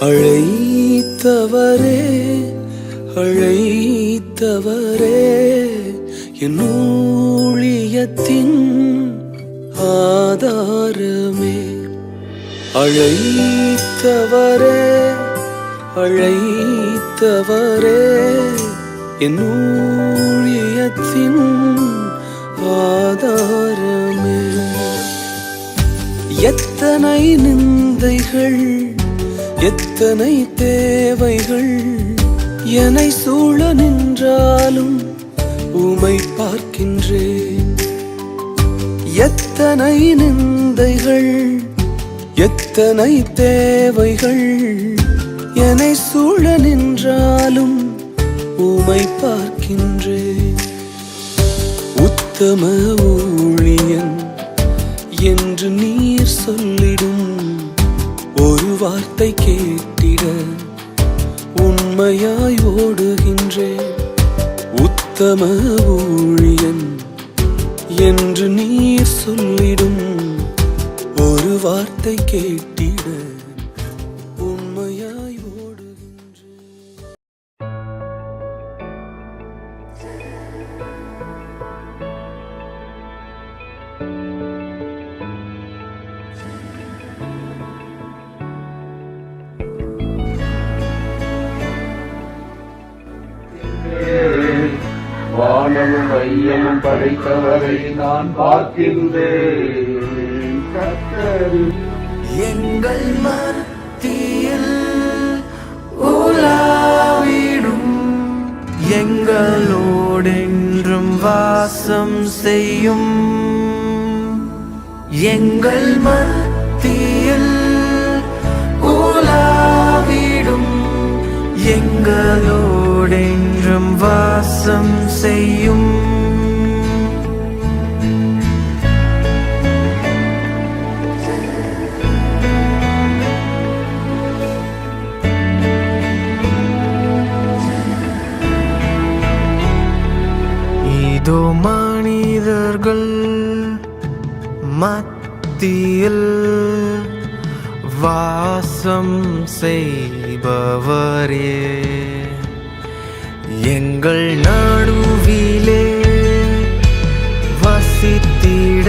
அழைத்தவரே அழைத்தவரே என் ஊழியத்தின் ஆதாரமே. அழைத்தவரே அழைத்தவரே என் ஊழியத்தின் ஆதாரமே. எத்தனை நிந்தைகள் எத்தனை தேவைகள் என்னை சூழ நின்றாலும் உமை பார்க்கின்றேன். எத்தனை நிந்தைகள் எத்தனை தேவைகள் என்னை சூழ நின்றாலும் உமை பார்க்கின்றேன். உத்தம ஊழியன் என்று நீர் சொல்லிடும் ஒரு வார்த்தை கேட்டிட உண்மையாய் ஓடுகின்றேன். உத்தம ஊழியன் என்று நீர் சொல்லிடும் ஒரு வார்த்தை கேட்டிட உண்மையாய் ஓடுகின்றேன். வானமும் மையமும் படைத்தவரை நான் பார்க்கின்றேன். கர்த்தரின் எங்கள் மத்தியில் உலாவிடும் எங்களோடென்றும் வாசம் செய்யும். எங்கள் மத்தியில் உலாவிடும் எங்களோடென்றும் வாசம் செய்யும். இதோ மனிதர்கள் மத்தியில் வாசம் செய்பவரே, எங்கள் நடுவிலே வசித்திட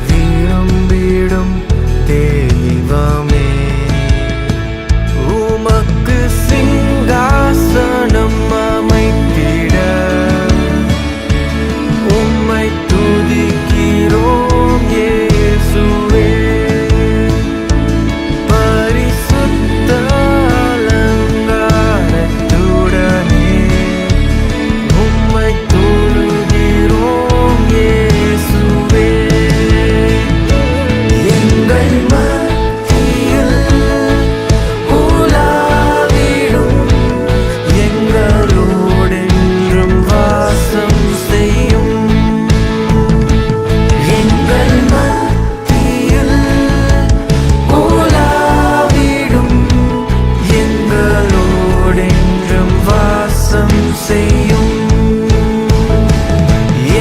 விரும்பிடும் தெய்வமே. உமக்கு சிங்காசனம் அமைத்திட உம்மை துதிக்கிறோம் இயேசுவே. பரிசுத்த அலங்காரத்துடனே உம்மை தொழுகிறோம் இயேசுவே. எங்கள் மத்தியில் உலாவிடும் எங்களோடென்றும் வாசம் செய்யும். எங்கள் மத்தியில் உலாவிடும் எங்களோடென்றும் வாசம் செய்யும்.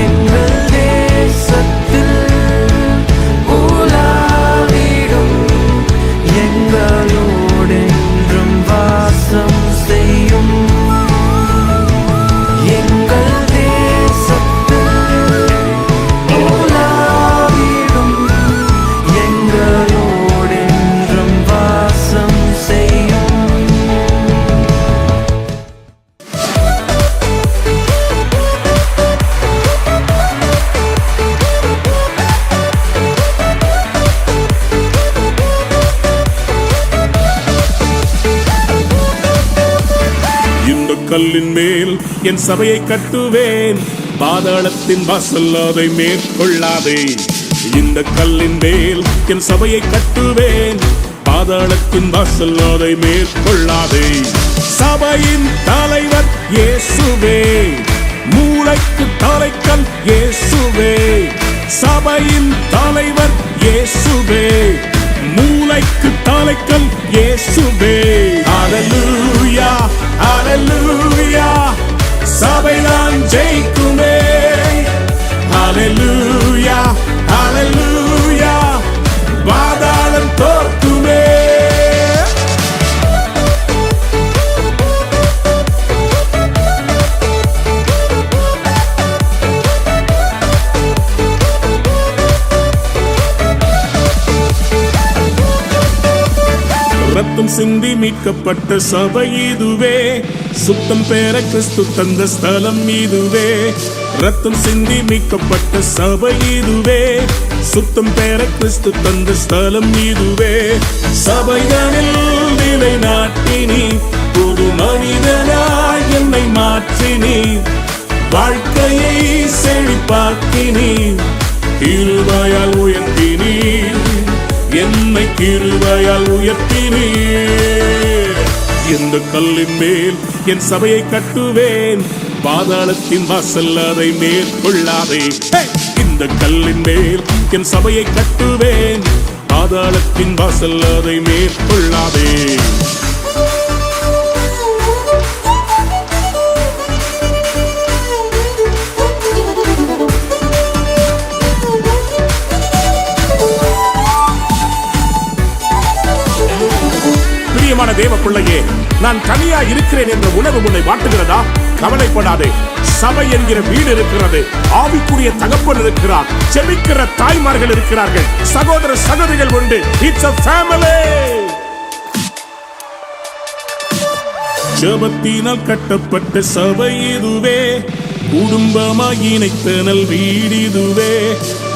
எங்கள் தேசத்தில் உலாவிடும் எங்களோடென்றும் வாசம் செய்யும். எங்கள் தேசத்தில் உலாவிடும் எங்களோடென்றும் வாசம் செய்யும். இந்த கல்லின் மேல் என் சபையை கட்டுவேன், பாதாளத்தின் வாசல் அதை மேற்கொள்ளாதே. இந்த கல்லின் மேல் என் சபையை கட்டுவேன், பாதாளத்தின் வாசல் அதை மேற்கொள்ளாதே. சபையின் தலைவர் இயேசுவே, மூளைக்கு தலைக்கல் இயேசுவே. சபையின் தலைவர் இயேசுவே, மூளைக்கு தலைக்கல் இயேசுவே. அல்லேலூயா அல்லேலூயா, சபைதான் ஜெயிக்குமே. அல்லேலூயா அல்லேலூயா, பாதாளம் தோற்குமே. மீட்கப்பட்ட சபை இதுவே. சுத்தம் பெற கிறிஸ்து தந்த ஸ்தலம் இதுவே. ரத்தம் சிந்தி மீட்கப்பட்ட சபை இதுவே. சுத்தம் பெற கிறிஸ்து தந்த ஸ்தலம் இதுவே. சபைகளில் நிலை நாட்டினி, புது மனிதனாய் என்னை மாற்றினி, வாழ்க்கையை செழிப்பாக்கினி, கிருபையால் உயர்த்தினி, என்னை கிருபையால் உயர்த்தினி. இந்த கல்லின் மேல் என் சபையை கட்டுவேன், பாதாளத்தின் வாசல் அதை மேற்கொள்ளாதே. இந்த கல்லின் மேல் என் சபையை கட்டுவேன், பாதாளத்தின் வாசல் அதை மேற்கொள்ளாதே. பிரியமான தேவ பிள்ளையே, நான் தனியா இருக்கிறேன் என்ற உணர்வு உன்னை வாட்டுகிறதா? கவலைப்படாதே. சபை என்கிற வீடு இருக்கிறது, ஆவிக்குரிய தகப்பன் இருக்கிறார், செபிக்கிற தாய்மார்கள் இருக்கிறார்கள், சகோதர சகோதரிகள் உண்டு. It's a family. ஜெபத்தினால் கட்டப்பட்ட சபை இதுவே, குடும்பமாய் இணைத்தனல் வீடு இதுவே.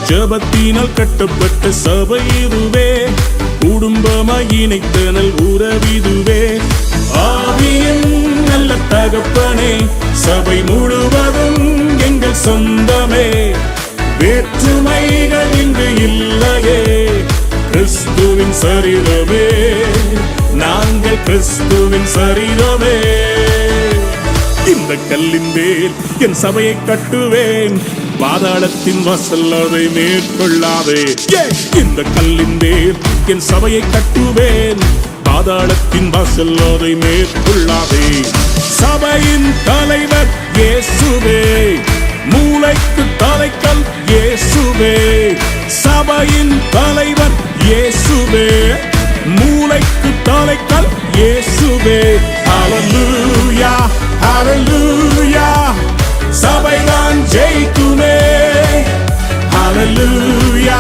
ஜெபத்தினால் கட்டப்பட்ட சபை இதுவே, குடும்பமாய் இணைத்தனல் உறவிதுவே. ஆவியின் நல்ல தகப்பனே, சபை முழுவதும் எங்கள் சொந்தமே, வேற்றுமைகள் இங்கு இல்லையே, கிறிஸ்துவின் சரீரமே, நாங்கள் கிறிஸ்துவின் சரீரமே. இந்த கல்லின் மேல் என் சபையை கட்டுவேன், பாதாளத்தின் வாசல் அதை மேற்கொள்ளாதே. இந்த கல்லின் மேல் என் சபையை கட்டுவேன், பாதாளத்தின் வாசல் அதை மேற்கொள்ளாதே. சபையின் தலைவர் இயேசுவே, மூளைக்கு தலைக்கல் இயேசுவே. சபையின் தலைவர் இயேசுவே, மூளைக்கு தலைக்கல் இயேசுவே. ஹல்லேலூயா, ஹல்லேலூயா, சபைதான் ஜெயிக்குமே. ஹல்லேலூயா,